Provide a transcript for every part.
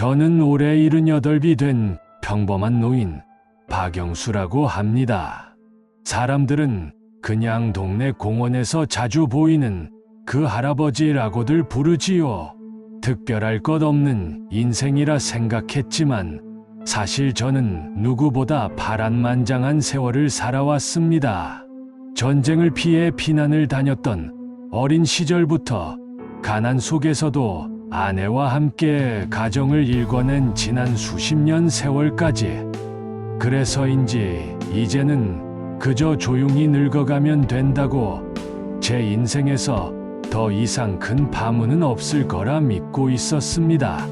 저는 올해 78이 된 평범한 노인 박영수라고 합니다. 사람들은 그냥 동네 공원에서 자주 보이는 그 할아버지라고들 부르지요. 특별할 것 없는 인생이라 생각했지만 사실 저는 누구보다 파란만장한 세월을 살아왔습니다. 전쟁을 피해 피난을 다녔던 어린 시절부터 가난 속에서도 아내와 함께 가정을 일궈낸 지난 수십 년 세월까지. 그래서인지 이제는 그저 조용히 늙어가면 된다고, 제 인생에서 더 이상 큰 파문은 없을 거라 믿고 있었습니다.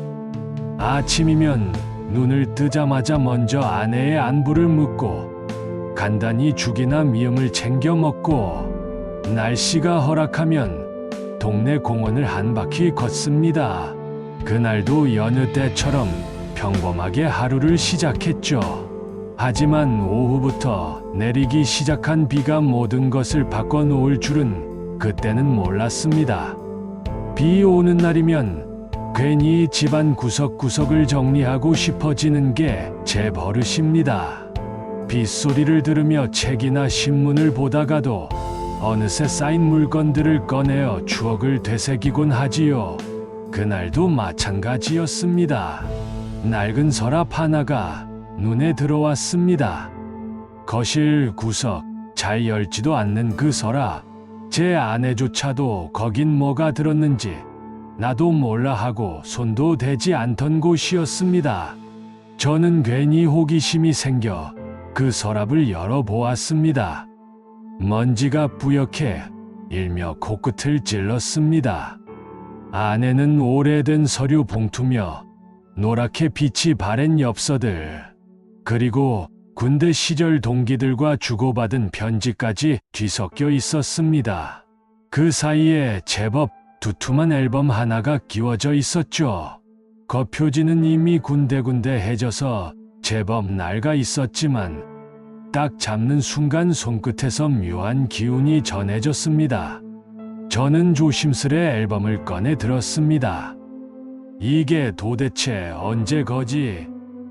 아침이면 눈을 뜨자마자 먼저 아내의 안부를 묻고 간단히 죽이나 미음을 챙겨 먹고 날씨가 허락하면 동네 공원을 한 바퀴 걷습니다. 그날도 여느 때처럼 평범하게 하루를 시작했죠. 하지만 오후부터 내리기 시작한 비가 모든 것을 바꿔놓을 줄은 그때는 몰랐습니다. 비 오는 날이면 괜히 집안 구석구석을 정리하고 싶어지는 게 제 버릇입니다. 빗소리를 들으며 책이나 신문을 보다가도 어느새 쌓인 물건들을 꺼내어 추억을 되새기곤 하지요. 그날도 마찬가지였습니다. 낡은 서랍 하나가 눈에 들어왔습니다. 거실 구석, 잘 열지도 않는 그 서랍. 제 아내조차도 거긴 뭐가 들었는지 나도 몰라 하고 손도 대지 않던 곳이었습니다. 저는 괜히 호기심이 생겨 그 서랍을 열어보았습니다. 먼지가 뿌옇게 일며 코끝을 찔렀습니다. 안에는 오래된 서류 봉투며 노랗게 빛이 바랜 엽서들, 그리고 군대 시절 동기들과 주고받은 편지까지 뒤섞여 있었습니다. 그 사이에 제법 두툼한 앨범 하나가 끼워져 있었죠. 겉표지는 이미 군데군데해져서 제법 낡아 있었지만 딱 잡는 순간 손끝에서 묘한 기운이 전해졌습니다. 저는 조심스레 앨범을 꺼내 들었습니다. 이게 도대체 언제 거지?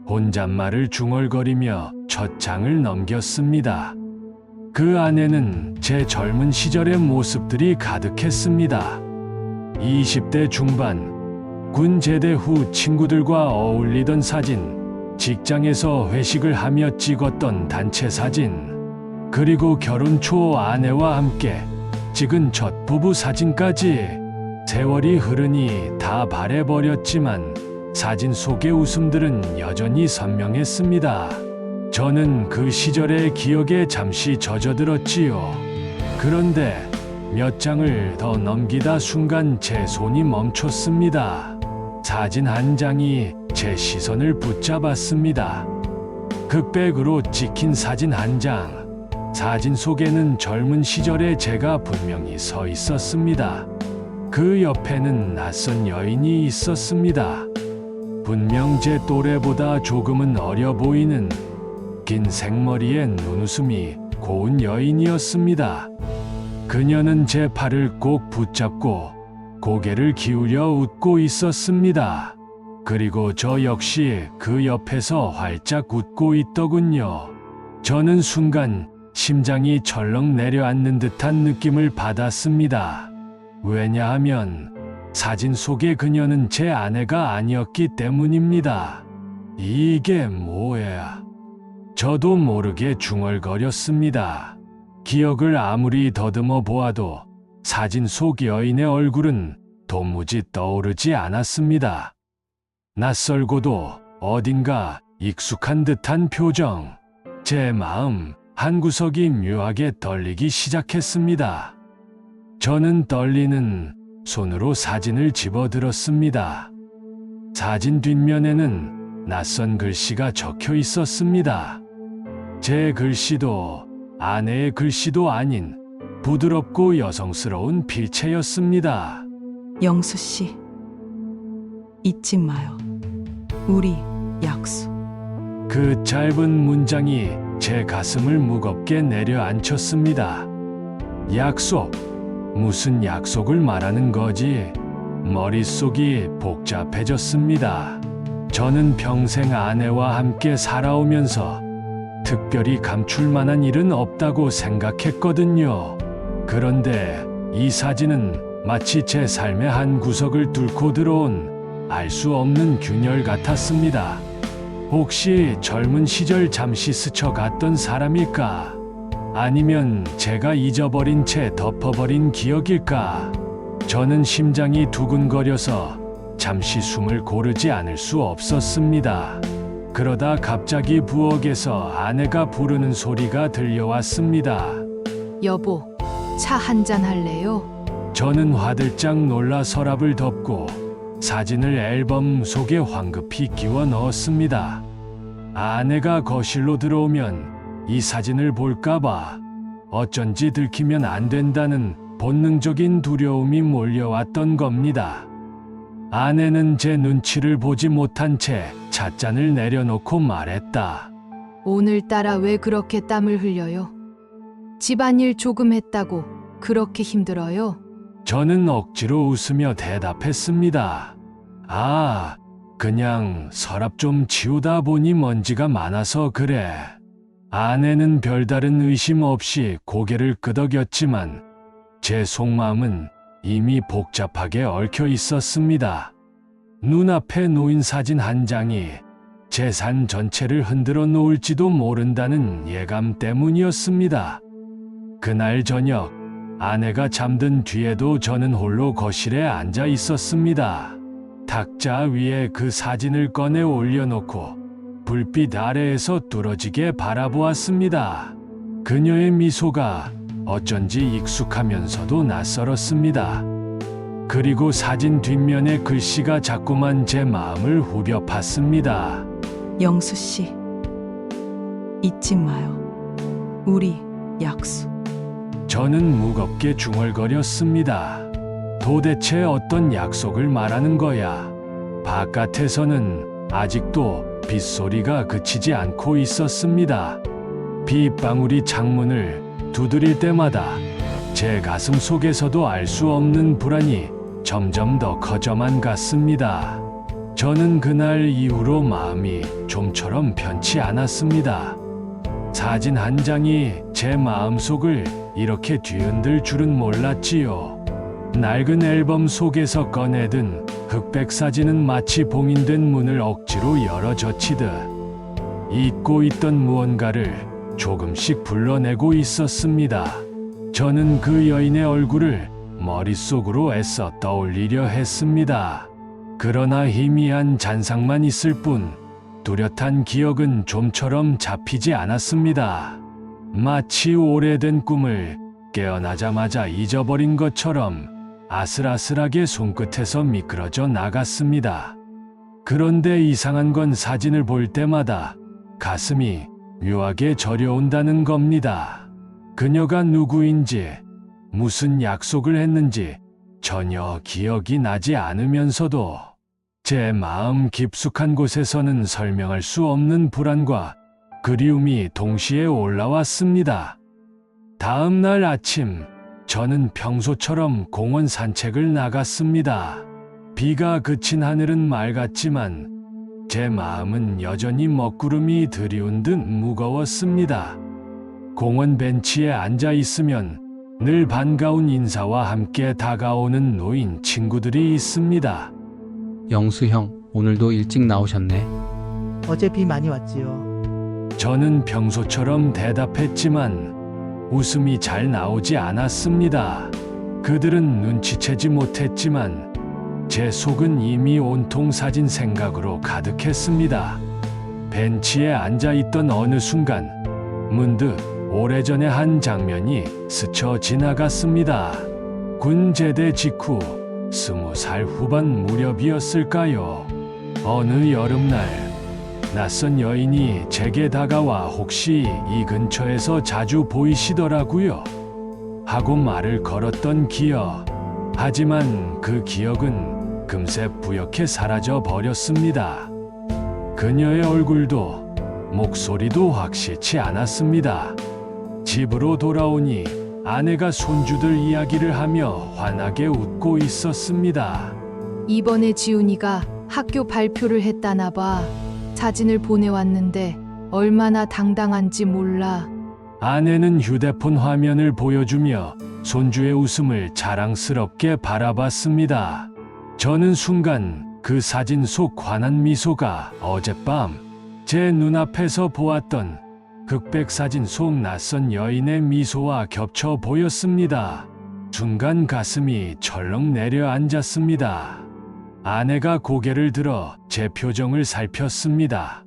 혼잣말을 중얼거리며 첫 장을 넘겼습니다. 그 안에는 제 젊은 시절의 모습들이 가득했습니다. 20대 중반, 군 제대 후 친구들과 어울리던 사진, 직장에서 회식을 하며 찍었던 단체 사진, 그리고 결혼 초 아내와 함께 찍은 첫 부부 사진까지. 세월이 흐르니 다 바래버렸지만 사진 속의 웃음들은 여전히 선명했습니다. 저는 그 시절의 기억에 잠시 젖어들었지요. 그런데 몇 장을 더 넘기다 순간 제 손이 멈췄습니다. 사진 한 장이 제 시선을 붙잡았습니다. 극백으로 찍힌 사진 한 장. 사진 속에는 젊은 시절의 제가 분명히 서 있었습니다. 그 옆에는 낯선 여인이 있었습니다. 분명 제 또래보다 조금은 어려 보이는 긴 생머리에 눈웃음이 고운 여인이었습니다. 그녀는 제 팔을 꼭 붙잡고 고개를 기울여 웃고 있었습니다. 그리고 저 역시 그 옆에서 활짝 웃고 있더군요. 저는 순간 심장이 철렁 내려앉는 듯한 느낌을 받았습니다. 왜냐하면 사진 속의 그녀는 제 아내가 아니었기 때문입니다. 이게 뭐야? 저도 모르게 중얼거렸습니다. 기억을 아무리 더듬어 보아도 사진 속 여인의 얼굴은 도무지 떠오르지 않았습니다. 낯설고도 어딘가 익숙한 듯한 표정. 제 마음 한구석이 묘하게 떨리기 시작했습니다. 저는 떨리는 손으로 사진을 집어들었습니다. 사진 뒷면에는 낯선 글씨가 적혀 있었습니다. 제 글씨도 아내의 글씨도 아닌 부드럽고 여성스러운 필체였습니다. 영수 씨, 잊지 마요. 우리 약속. 그 짧은 문장이 제 가슴을 무겁게 내려앉혔습니다. 약속? 무슨 약속을 말하는 거지? 머릿속이 복잡해졌습니다. 저는 평생 아내와 함께 살아오면서 특별히 감출 만한 일은 없다고 생각했거든요. 그런데 이 사진은 마치 제 삶의 한 구석을 뚫고 들어온 알 수 없는 균열 같았습니다. 혹시 젊은 시절 잠시 스쳐갔던 사람일까? 아니면 제가 잊어버린 채 덮어버린 기억일까? 저는 심장이 두근거려서 잠시 숨을 고르지 않을 수 없었습니다. 그러다 갑자기 부엌에서 아내가 부르는 소리가 들려왔습니다. 여보, 차 한잔 할래요? 저는 화들짝 놀라 서랍을 덮고 사진을 앨범 속에 황급히 끼워 넣었습니다. 아내가 거실로 들어오면 이 사진을 볼까봐 어쩐지 들키면 안 된다는 본능적인 두려움이 몰려왔던 겁니다. 아내는 제 눈치를 보지 못한 채 찻잔을 내려놓고 말했다. 오늘따라 왜 그렇게 땀을 흘려요? 집안일 조금 했다고 그렇게 힘들어요? 저는 억지로 웃으며 대답했습니다. 아, 그냥 서랍 좀 치우다 보니 먼지가 많아서 그래. 아내는 별다른 의심 없이 고개를 끄덕였지만 제 속마음은 이미 복잡하게 얽혀 있었습니다. 눈앞에 놓인 사진 한 장이 제 삶 전체를 흔들어 놓을지도 모른다는 예감 때문이었습니다. 그날 저녁, 아내가 잠든 뒤에도 저는 홀로 거실에 앉아 있었습니다. 탁자 위에 그 사진을 꺼내 올려놓고 불빛 아래에서 뚫어지게 바라보았습니다. 그녀의 미소가 어쩐지 익숙하면서도 낯설었습니다. 그리고 사진 뒷면의 글씨가 자꾸만 제 마음을 후벼 팠습니다. 영수 씨, 잊지 마요. 우리 약속. 저는 무겁게 중얼거렸습니다. 도대체 어떤 약속을 말하는 거야? 바깥에서는 아직도 빗소리가 그치지 않고 있었습니다. 빗방울이 창문을 두드릴 때마다 제 가슴 속에서도 알 수 없는 불안이 점점 더 커져만 갔습니다. 저는 그날 이후로 마음이 좀처럼 편치 않았습니다. 사진 한 장이 제 마음속을 이렇게 뒤흔들 줄은 몰랐지요. 낡은 앨범 속에서 꺼내든 흑백 사진은 마치 봉인된 문을 억지로 열어 젖히듯 잊고 있던 무언가를 조금씩 불러내고 있었습니다. 저는 그 여인의 얼굴을 머릿속으로 애써 떠올리려 했습니다. 그러나 희미한 잔상만 있을 뿐 뚜렷한 기억은 좀처럼 잡히지 않았습니다. 마치 오래된 꿈을 깨어나자마자 잊어버린 것처럼 아슬아슬하게 손끝에서 미끄러져 나갔습니다. 그런데 이상한 건 사진을 볼 때마다 가슴이 묘하게 저려온다는 겁니다. 그녀가 누구인지, 무슨 약속을 했는지 전혀 기억이 나지 않으면서도 제 마음 깊숙한 곳에서는 설명할 수 없는 불안과 그리움이 동시에 올라왔습니다. 다음 날 아침, 저는 평소처럼 공원 산책을 나갔습니다. 비가 그친 하늘은 맑았지만 제 마음은 여전히 먹구름이 드리운 듯 무거웠습니다. 공원 벤치에 앉아 있으면 늘 반가운 인사와 함께 다가오는 노인 친구들이 있습니다. 영수 형, 오늘도 일찍 나오셨네. 어제 비 많이 왔지요. 저는 평소처럼 대답했지만 웃음이 잘 나오지 않았습니다. 그들은 눈치채지 못했지만 제 속은 이미 온통 사진 생각으로 가득했습니다. 벤치에 앉아있던 어느 순간 문득 오래전의 한 장면이 스쳐 지나갔습니다. 군 제대 직후 20살 후반 무렵이었을까요? 어느 여름날 낯선 여인이 제게 다가와 혹시 이 근처에서 자주 보이시더라고요 하고 말을 걸었던 기억. 하지만 그 기억은 금세 부옇게 사라져 버렸습니다. 그녀의 얼굴도 목소리도 확실치 않았습니다. 집으로 돌아오니 아내가 손주들 이야기를 하며 환하게 웃고 있었습니다. 이번에 지훈이가 학교 발표를 했다나 봐. 사진을 보내왔는데 얼마나 당당한지 몰라. 아내는 휴대폰 화면을 보여주며 손주의 웃음을 자랑스럽게 바라봤습니다. 저는 순간 그 사진 속 환한 미소가 어젯밤 제 눈앞에서 보았던 흑백 사진 속 낯선 여인의 미소와 겹쳐 보였습니다. 순간 가슴이 철렁 내려앉았습니다. 아내가 고개를 들어 제 표정을 살폈습니다.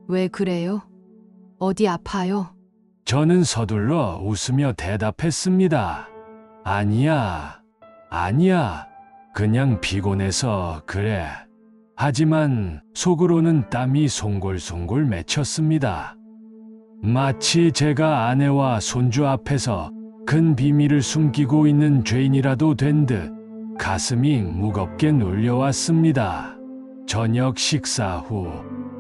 왜 그래요? 어디 아파요? 저는 서둘러 웃으며 대답했습니다. 아니야, 아니야. 그냥 피곤해서 그래. 하지만 속으로는 땀이 송골송골 맺혔습니다. 마치 제가 아내와 손주 앞에서 큰 비밀을 숨기고 있는 죄인이라도 된 듯 가슴이 무겁게 눌려왔습니다. 저녁 식사 후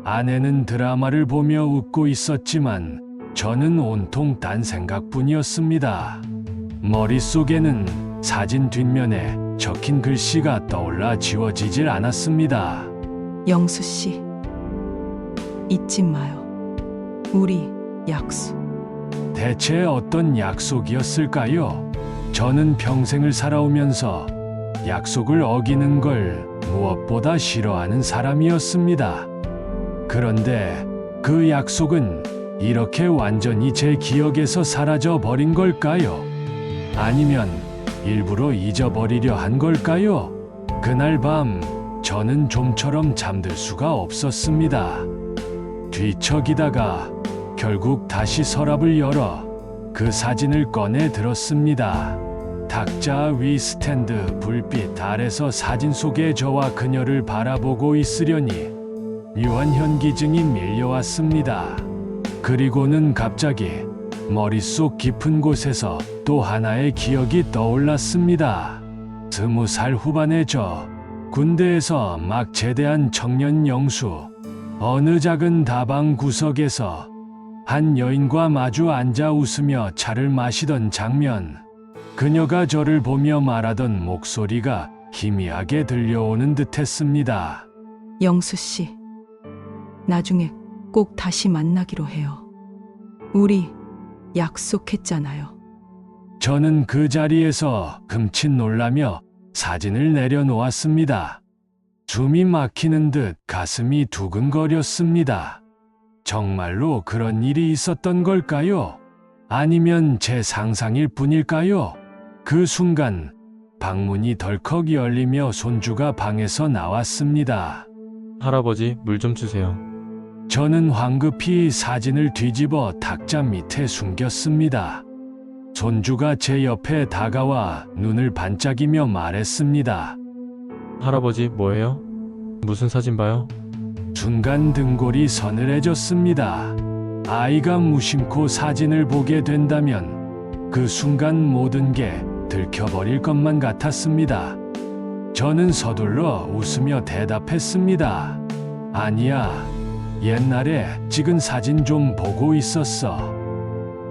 아내는 드라마를 보며 웃고 있었지만 저는 온통 딴 생각뿐이었습니다. 머릿속에는 사진 뒷면에 적힌 글씨가 떠올라 지워지질 않았습니다. 영수 씨, 잊지 마요. 우리 약속. 대체 어떤 약속이었을까요? 저는 평생을 살아오면서 약속을 어기는 걸 무엇보다 싫어하는 사람이었습니다. 그런데 그 약속은 이렇게 완전히 제 기억에서 사라져 버린 걸까요? 아니면 일부러 잊어버리려 한 걸까요? 그날 밤 저는 좀처럼 잠들 수가 없었습니다. 뒤척이다가 결국 다시 서랍을 열어 그 사진을 꺼내 들었습니다. 탁자 위 스탠드 불빛 아래서 사진 속의 저와 그녀를 바라보고 있으려니 묘한 현기증이 밀려왔습니다. 그리고는 갑자기 머릿속 깊은 곳에서 또 하나의 기억이 떠올랐습니다. 20살 후반의 저, 군대에서 막 제대한 청년 영수. 어느 작은 다방 구석에서 한 여인과 마주 앉아 웃으며 차를 마시던 장면. 그녀가 저를 보며 말하던 목소리가 희미하게 들려오는 듯했습니다. 영수 씨, 나중에 꼭 다시 만나기로 해요. 우리 약속했잖아요. 저는 그 자리에서 흠칫 놀라며 사진을 내려놓았습니다. 숨이 막히는 듯 가슴이 두근거렸습니다. 정말로 그런 일이 있었던 걸까요? 아니면 제 상상일 뿐일까요? 그 순간 방문이 덜컥 열리며 손주가 방에서 나왔습니다. 할아버지, 물 좀 주세요. 저는 황급히 사진을 뒤집어 탁자 밑에 숨겼습니다. 손주가 제 옆에 다가와 눈을 반짝이며 말했습니다. 할아버지, 뭐예요? 무슨 사진 봐요? 순간 등골이 서늘해졌습니다. 아이가 무심코 사진을 보게 된다면 그 순간 모든 게 들켜버릴 것만 같았습니다. 저는 서둘러 웃으며 대답했습니다. 아니야, 옛날에 찍은 사진 좀 보고 있었어.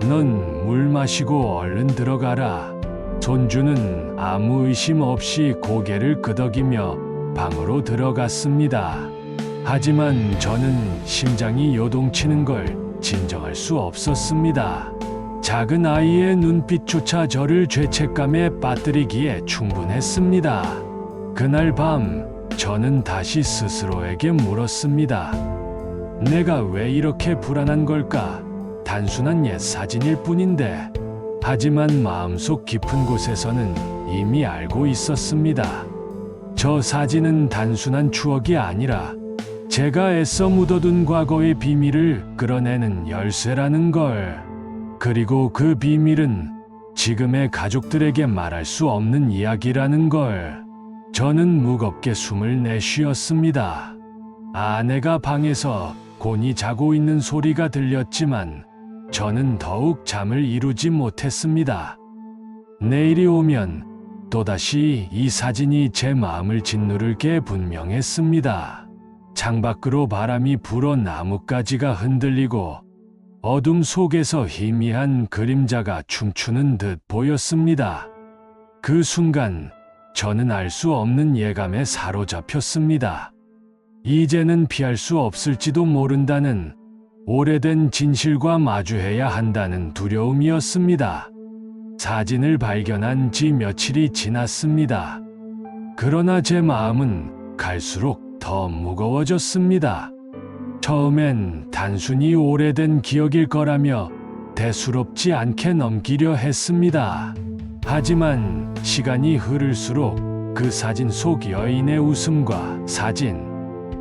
넌 물 마시고 얼른 들어가라. 손주는 아무 의심 없이 고개를 끄덕이며 방으로 들어갔습니다. 하지만 저는 심장이 요동치는 걸 진정할 수 없었습니다. 작은 아이의 눈빛조차 저를 죄책감에 빠뜨리기에 충분했습니다. 그날 밤 저는 다시 스스로에게 물었습니다. 내가 왜 이렇게 불안한 걸까? 단순한 옛 사진일 뿐인데. 하지만 마음속 깊은 곳에서는 이미 알고 있었습니다. 저 사진은 단순한 추억이 아니라 제가 애써 묻어둔 과거의 비밀을 끌어내는 열쇠라는 걸. 그리고 그 비밀은 지금의 가족들에게 말할 수 없는 이야기라는 걸. 저는 무겁게 숨을 내쉬었습니다. 아내가 방에서 곤히 자고 있는 소리가 들렸지만 저는 더욱 잠을 이루지 못했습니다. 내일이 오면 또다시 이 사진이 제 마음을 짓누를 게 분명했습니다. 창밖으로 바람이 불어 나뭇가지가 흔들리고 어둠 속에서 희미한 그림자가 춤추는 듯 보였습니다. 그 순간 저는 알 수 없는 예감에 사로잡혔습니다. 이제는 피할 수 없을지도 모른다는 오래된 진실과 마주해야 한다는 두려움이었습니다. 사진을 발견한 지 며칠이 지났습니다. 그러나 제 마음은 갈수록 더 무거워졌습니다. 처음엔 단순히 오래된 기억일 거라며 대수롭지 않게 넘기려 했습니다. 하지만 시간이 흐를수록 그 사진 속 여인의 웃음과 사진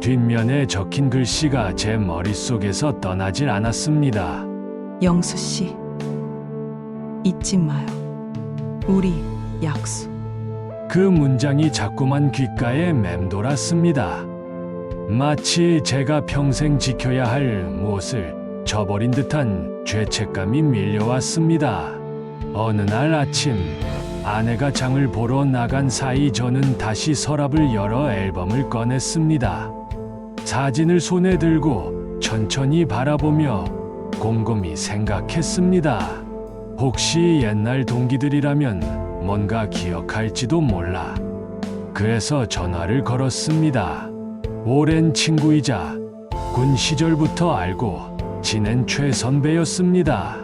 뒷면에 적힌 글씨가 제 머릿속에서 떠나질 않았습니다. 영수 씨, 잊지 마요. 우리 약속. 그 문장이 자꾸만 귓가에 맴돌았습니다. 마치 제가 평생 지켜야 할 무엇을 저버린 듯한 죄책감이 밀려왔습니다. 어느 날 아침, 아내가 장을 보러 나간 사이 저는 다시 서랍을 열어 앨범을 꺼냈습니다. 사진을 손에 들고 천천히 바라보며 곰곰이 생각했습니다. 혹시 옛날 동기들이라면 뭔가 기억할지도 몰라. 그래서 전화를 걸었습니다. 오랜 친구이자 군 시절부터 알고 지낸 최 선배였습니다.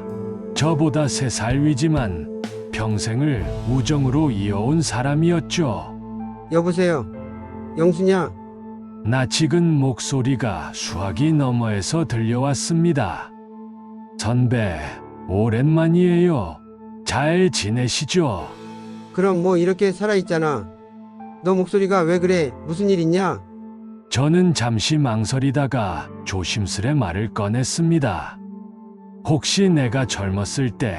저보다 3살 위지만 평생을 우정으로 이어온 사람이었죠. 여보세요. 영수냐? 낯익은 목소리가 수화기 너머에서 들려왔습니다. 선배, 오랜만이에요. 잘 지내시죠? 그럼 뭐 이렇게 살아있잖아. 너 목소리가 왜 그래? 무슨 일 있냐? 저는 잠시 망설이다가 조심스레 말을 꺼냈습니다. 혹시 내가 젊었을 때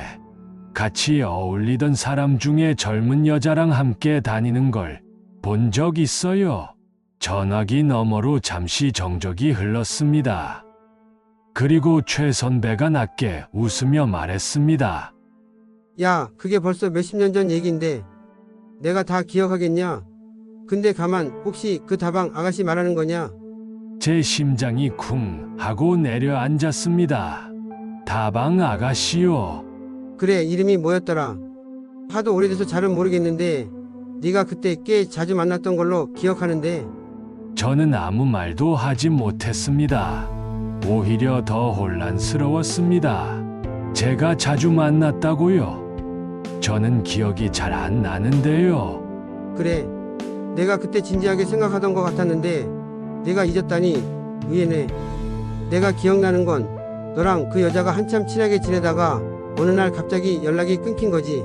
같이 어울리던 사람 중에 젊은 여자랑 함께 다니는 걸 본 적 있어요? 전화기 너머로 잠시 정적이 흘렀습니다. 그리고 최 선배가 낮게 웃으며 말했습니다. 야, 그게 벌써 몇십 년 전 얘기인데 내가 다 기억하겠냐? 근데 가만, 혹시 그 다방 아가씨 말하는 거냐? 제 심장이 쿵 하고 내려앉았습니다. 다방 아가씨요. 그래, 이름이 뭐였더라? 하도 오래돼서 잘은 모르겠는데 네가 그때 꽤 자주 만났던 걸로 기억하는데. 저는 아무 말도 하지 못했습니다. 오히려 더 혼란스러웠습니다. 제가 자주 만났다고요? 저는 기억이 잘 안 나는데요. 그래, 내가 그때 진지하게 생각하던 것 같았는데 내가 잊었다니 의외네. 내가 기억나는 건 너랑 그 여자가 한참 친하게 지내다가 어느 날 갑자기 연락이 끊긴 거지.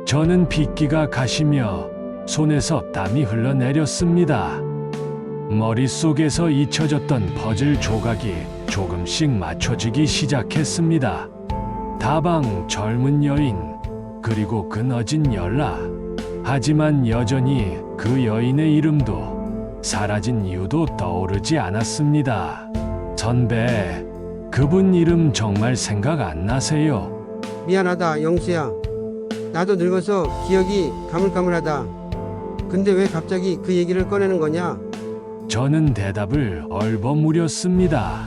저는 빗기가 가시며 손에서 땀이 흘러내렸습니다. 머릿속에서 잊혀졌던 퍼즐 조각이 조금씩 맞춰지기 시작했습니다. 다방, 젊은 여인, 그리고 그너진 연락. 하지만 여전히 그 여인의 이름도 사라진 이유도 떠오르지 않았습니다. 선배, 그분 이름 정말 생각 안 나세요? 미안하다, 영수야. 나도 늙어서 기억이 가물가물하다. 근데 왜 갑자기 그 얘기를 꺼내는 거냐? 저는 대답을 얼버무렸습니다.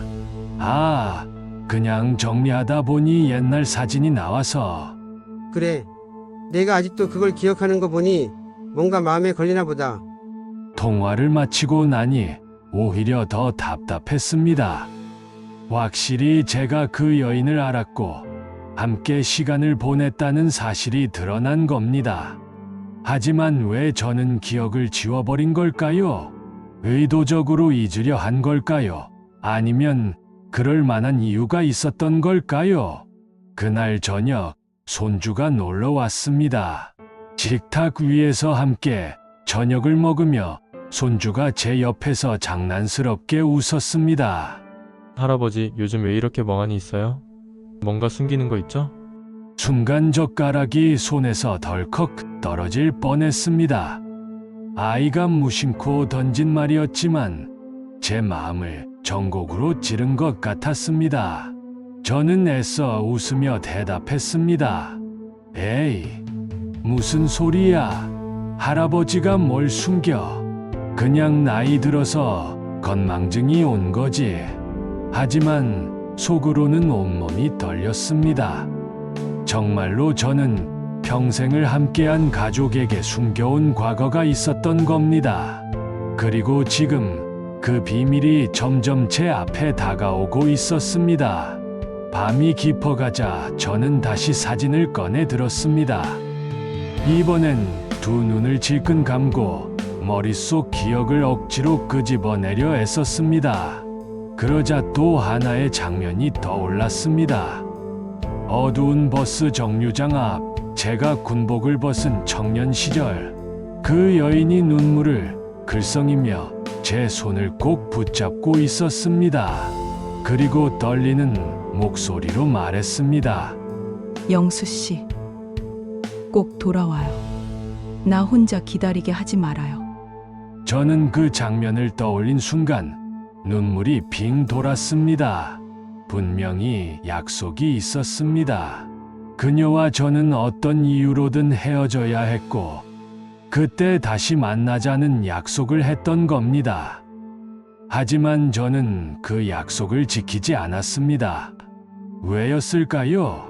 아, 그냥 정리하다 보니 옛날 사진이 나와서. 그래, 내가 아직도 그걸 기억하는 거 보니 뭔가 마음에 걸리나 보다. 통화를 마치고 나니 오히려 더 답답했습니다. 확실히 제가 그 여인을 알았고 함께 시간을 보냈다는 사실이 드러난 겁니다. 하지만 왜 저는 기억을 지워버린 걸까요? 의도적으로 잊으려 한 걸까요? 아니면 그럴 만한 이유가 있었던 걸까요? 그날 저녁 손주가 놀러 왔습니다. 식탁 위에서 함께 저녁을 먹으며 손주가 제 옆에서 장난스럽게 웃었습니다. 할아버지, 요즘 왜 이렇게 멍하니 있어요? 뭔가 숨기는 거 있죠? 순간 젓가락이 손에서 덜컥 떨어질 뻔했습니다. 아이가 무심코 던진 말이었지만 제 마음을 전곡으로 찌른 것 같았습니다. 저는 애써 웃으며 대답했습니다. 에이, 무슨 소리야. 할아버지가 뭘 숨겨. 그냥 나이 들어서 건망증이 온 거지. 하지만 속으로는 온몸이 떨렸습니다. 정말로 저는 평생을 함께한 가족에게 숨겨온 과거가 있었던 겁니다. 그리고 지금 그 비밀이 점점 제 앞에 다가오고 있었습니다. 밤이 깊어가자 저는 다시 사진을 꺼내 들었습니다. 이번엔 두 눈을 질끈 감고 머릿속 기억을 억지로 끄집어내려 애썼습니다. 그러자 또 하나의 장면이 떠올랐습니다. 어두운 버스 정류장 앞, 제가 군복을 벗은 청년 시절, 그 여인이 눈물을 글썽이며 제 손을 꼭 붙잡고 있었습니다. 그리고 떨리는 목소리로 말했습니다. 영수 씨, 꼭 돌아와요. 나 혼자 기다리게 하지 말아요. 저는 그 장면을 떠올린 순간 눈물이 빙 돌았습니다. 분명히 약속이 있었습니다. 그녀와 저는 어떤 이유로든 헤어져야 했고, 그때 다시 만나자는 약속을 했던 겁니다. 하지만 저는 그 약속을 지키지 않았습니다. 왜였을까요?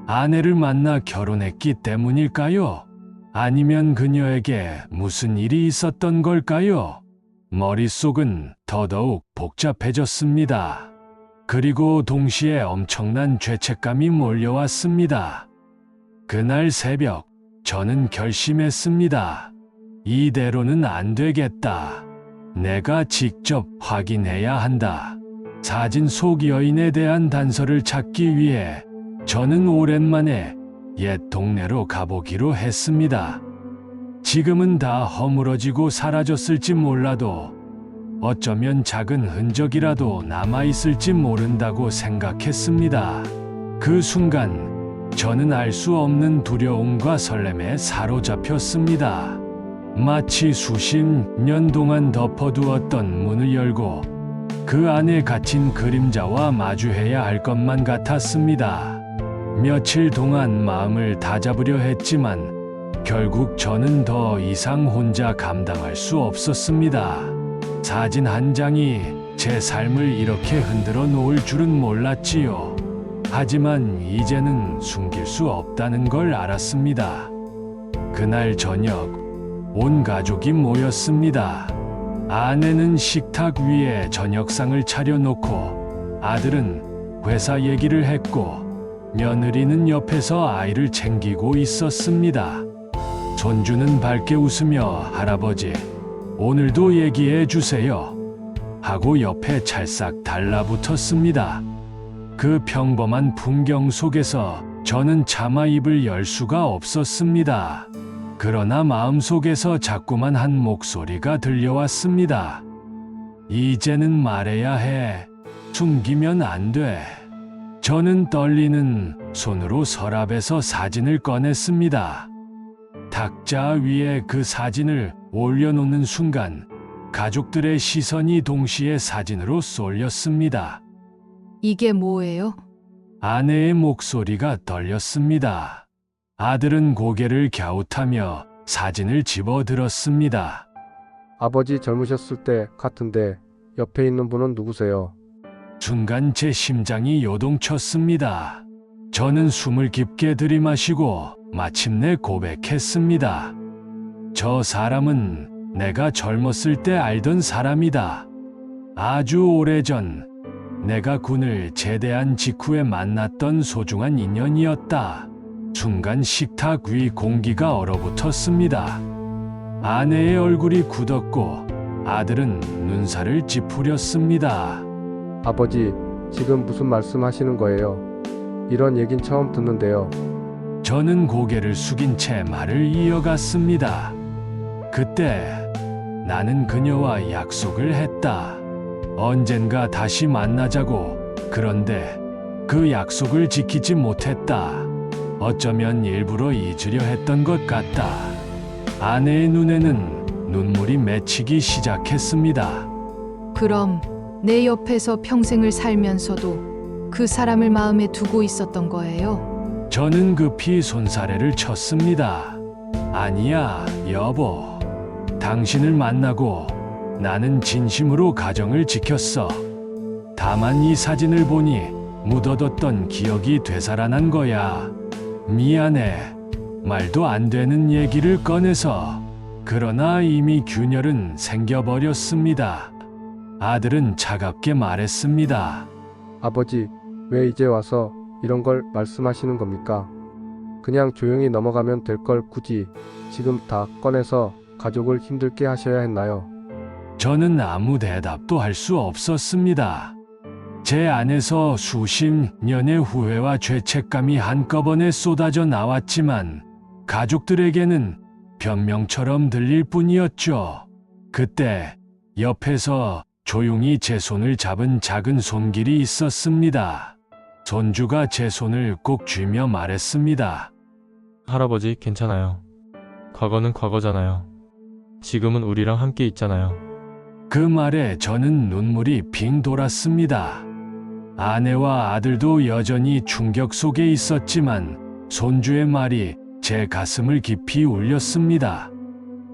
아내를 만나 결혼했기 때문일까요? 아니면 그녀에게 무슨 일이 있었던 걸까요? 머릿속은 더더욱 복잡해졌습니다. 그리고 동시에 엄청난 죄책감이 몰려왔습니다. 그날 새벽, 저는 결심했습니다. 이대로는 안 되겠다. 내가 직접 확인해야 한다. 사진 속 여인에 대한 단서를 찾기 위해 저는 오랜만에 옛 동네로 가보기로 했습니다. 지금은 다 허물어지고 사라졌을지 몰라도 어쩌면 작은 흔적이라도 남아있을지 모른다고 생각했습니다. 그 순간 저는 알 수 없는 두려움과 설렘에 사로잡혔습니다. 마치 수십 년 동안 덮어두었던 문을 열고 그 안에 갇힌 그림자와 마주해야 할 것만 같았습니다. 며칠 동안 마음을 다잡으려 했지만 결국 저는 더 이상 혼자 감당할 수 없었습니다. 사진 한 장이 제 삶을 이렇게 흔들어 놓을 줄은 몰랐지요. 하지만 이제는 숨길 수 없다는 걸 알았습니다. 그날 저녁, 온 가족이 모였습니다. 아내는 식탁 위에 저녁상을 차려놓고 아들은 회사 얘기를 했고 며느리는 옆에서 아이를 챙기고 있었습니다. 손주는 밝게 웃으며 할아버지, 오늘도 얘기해 주세요. 하고 옆에 찰싹 달라붙었습니다. 그 평범한 풍경 속에서 저는 차마 입을 열 수가 없었습니다. 그러나 마음속에서 자꾸만 한 목소리가 들려왔습니다. 이제는 말해야 해. 숨기면 안 돼. 저는 떨리는 손으로 서랍에서 사진을 꺼냈습니다. 탁자 위에 그 사진을 올려놓는 순간 가족들의 시선이 동시에 사진으로 쏠렸습니다. 이게 뭐예요? 아내의 목소리가 떨렸습니다. 아들은 고개를 갸웃하며 사진을 집어들었습니다. 아버지 젊으셨을 때 같은데 옆에 있는 분은 누구세요? 순간 제 심장이 요동쳤습니다. 저는 숨을 깊게 들이마시고 마침내 고백했습니다. 저 사람은 내가 젊었을 때 알던 사람이다. 아주 오래전 내가 군을 제대한 직후에 만났던 소중한 인연이었다. 순간 식탁 위 공기가 얼어붙었습니다. 아내의 얼굴이 굳었고 아들은 눈살을 찌푸렸습니다. 아버지, 지금 무슨 말씀하시는 거예요? 이런 얘긴 처음 듣는데요. 저는 고개를 숙인 채 말을 이어갔습니다. 그때 나는 그녀와 약속을 했다. 언젠가 다시 만나자고. 그런데 그 약속을 지키지 못했다. 어쩌면 일부러 잊으려 했던 것 같다. 아내의 눈에는 눈물이 맺히기 시작했습니다. 그럼 내 옆에서 평생을 살면서도 그 사람을 마음에 두고 있었던 거예요? 저는 급히 손사래를 쳤습니다. 아니야, 여보. 당신을 만나고 나는 진심으로 가정을 지켰어. 다만 이 사진을 보니 묻어뒀던 기억이 되살아난 거야. 미안해. 말도 안 되는 얘기를 꺼내서. 그러나 이미 균열은 생겨버렸습니다. 아들은 차갑게 말했습니다. 아버지, 왜 이제 와서 이런 걸 말씀하시는 겁니까? 그냥 조용히 넘어가면 될 걸 굳이 지금 다 꺼내서 가족을 힘들게 하셔야 했나요? 저는 아무 대답도 할 수 없었습니다. 제 안에서 수십 년의 후회와 죄책감이 한꺼번에 쏟아져 나왔지만 가족들에게는 변명처럼 들릴 뿐이었죠. 그때 옆에서 조용히 제 손을 잡은 작은 손길이 있었습니다. 손주가 제 손을 꼭 쥐며 말했습니다. 할아버지, 괜찮아요. 과거는 과거잖아요. 지금은 우리랑 함께 있잖아요. 그 말에 저는 눈물이 빙 돌았습니다. 아내와 아들도 여전히 충격 속에 있었지만 손주의 말이 제 가슴을 깊이 울렸습니다.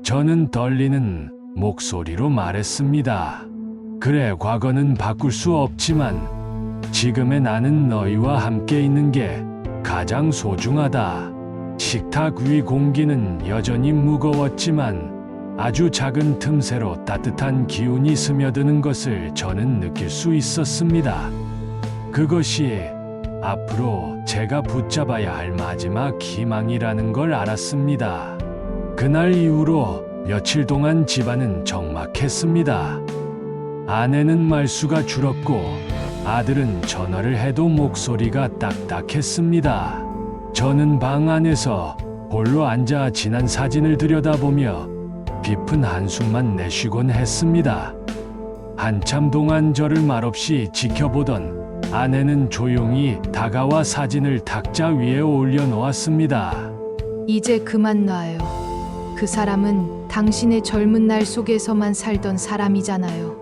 저는 떨리는 목소리로 말했습니다. 그래, 과거는 바꿀 수 없지만 지금의 나는 너희와 함께 있는 게 가장 소중하다. 식탁 위 공기는 여전히 무거웠지만 아주 작은 틈새로 따뜻한 기운이 스며드는 것을 저는 느낄 수 있었습니다. 그것이 앞으로 제가 붙잡아야 할 마지막 희망이라는 걸 알았습니다. 그날 이후로 며칠 동안 집안은 적막했습니다. 아내는 말수가 줄었고 아들은 전화를 해도 목소리가 딱딱했습니다. 저는 방 안에서 홀로 앉아 지난 사진을 들여다보며 깊은 한숨만 내쉬곤 했습니다. 한참 동안 저를 말없이 지켜보던 아내는 조용히 다가와 사진을 탁자 위에 올려놓았습니다. 이제 그만 놔요. 그 사람은 당신의 젊은 날 속에서만 살던 사람이잖아요.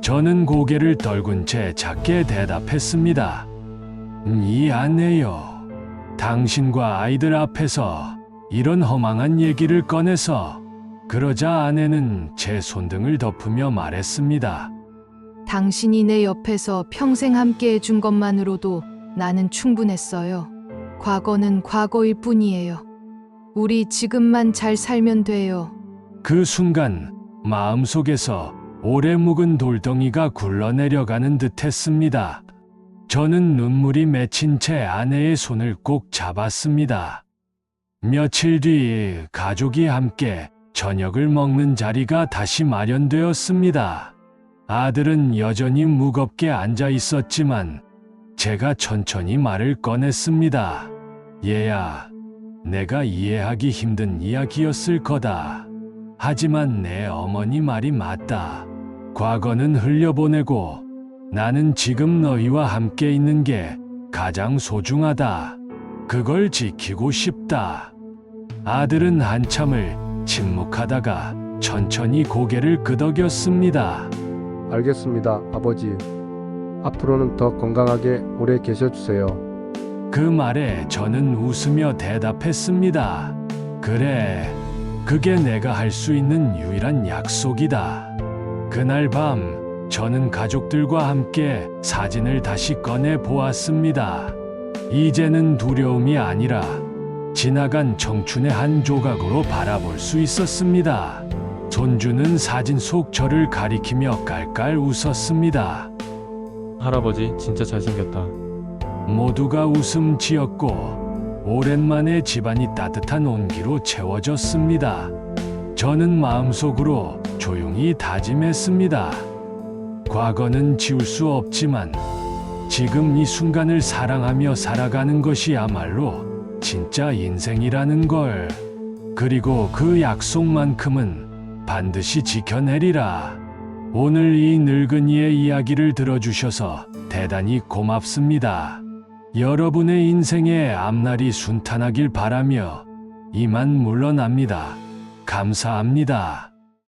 저는 고개를 떨군 채 작게 대답했습니다. 미안해요. 당신과 아이들 앞에서 이런 허망한 얘기를 꺼내서. 그러자 아내는 제 손등을 덮으며 말했습니다. 당신이 내 옆에서 평생 함께 해준 것만으로도 나는 충분했어요. 과거는 과거일 뿐이에요. 우리 지금만 잘 살면 돼요. 그 순간 마음속에서 오래 묵은 돌덩이가 굴러내려가는 듯 했습니다. 저는 눈물이 맺힌 채 아내의 손을 꼭 잡았습니다. 며칠 뒤 가족이 함께 저녁을 먹는 자리가 다시 마련되었습니다. 아들은 여전히 무겁게 앉아 있었지만 제가 천천히 말을 꺼냈습니다. 얘야, 내가 이해하기 힘든 이야기였을 거다. 하지만 내 어머니 말이 맞다. 과거는 흘려보내고 나는 지금 너희와 함께 있는 게 가장 소중하다. 그걸 지키고 싶다. 아들은 한참을 침묵하다가 천천히 고개를 끄덕였습니다. 알겠습니다, 아버지. 앞으로는 더 건강하게 오래 계셔주세요. 그 말에 저는 웃으며 대답했습니다. 그래, 그게 내가 할 수 있는 유일한 약속이다. 그날 밤 저는 가족들과 함께 사진을 다시 꺼내 보았습니다. 이제는 두려움이 아니라 지나간 청춘의 한 조각으로 바라볼 수 있었습니다. 손주는 사진 속 저를 가리키며 깔깔 웃었습니다. 할아버지, 진짜 잘생겼다. 모두가 웃음 지었고 오랜만에 집안이 따뜻한 온기로 채워졌습니다. 저는 마음속으로 조용히 다짐했습니다. 과거는 지울 수 없지만 지금 이 순간을 사랑하며 살아가는 것이야말로 진짜 인생이라는 걸. 그리고 그 약속만큼은 반드시 지켜내리라. 오늘 이 늙은이의 이야기를 들어주셔서 대단히 고맙습니다. 여러분의 인생의 앞날이 순탄하길 바라며 이만 물러납니다. 감사합니다.